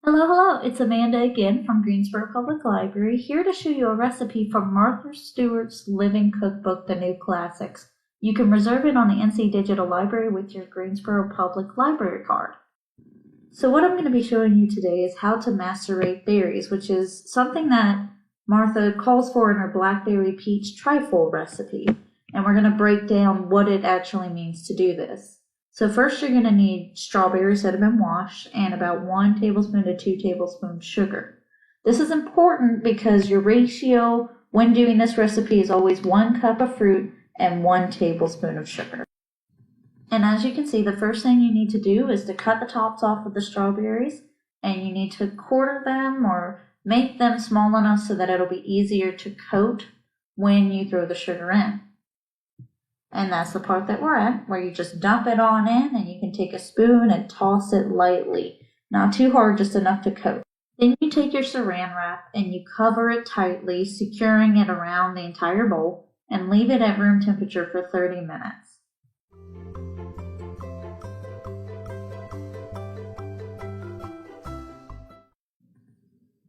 Hello, it's Amanda again from Greensboro Public Library, here to show you a recipe from Martha Stewart's Living Cookbook, The New Classics. You can reserve it on the NC Digital Library with your Greensboro Public Library card. So what I'm going to be showing you today is how to macerate berries, which is something that Martha calls for in her Blackberry Peach Trifle recipe. And we're going to break down what it actually means to do this. So first you're going to need strawberries that have been washed and about 1 tablespoon to 2 tablespoons sugar. This is important because your ratio when doing this recipe is always 1 cup of fruit and 1 tablespoon of sugar. And as you can see, the first thing you need to do is to cut the tops off of the strawberries, and you need to quarter them or make them small enough so that it'll be easier to coat when you throw the sugar in. And that's the part that we're at, where you just dump it on in and you can take a spoon and toss it lightly. Not too hard, just enough to coat. Then you take your saran wrap and you cover it tightly, securing it around the entire bowl, and leave it at room temperature for 30 minutes.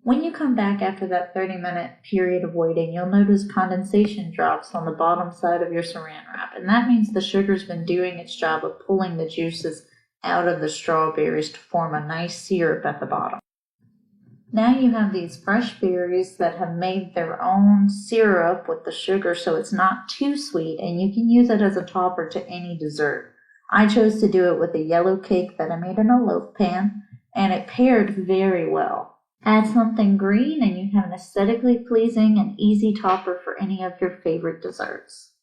When you come back after that 30-minute period of waiting, you'll notice condensation drops on the bottom side of your saran wrap, and that means the sugar's been doing its job of pulling the juices out of the strawberries to form a nice syrup at the bottom. Now you have these fresh berries that have made their own syrup with the sugar, so it's not too sweet, and you can use it as a topper to any dessert. I chose to do it with a yellow cake that I made in a loaf pan, and it paired very well. Add something green and you have an aesthetically pleasing and easy topper for any of your favorite desserts.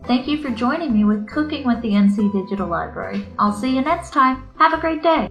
Thank you for joining me with Cooking with the NC Digital Library. I'll see you next time. Have a great day.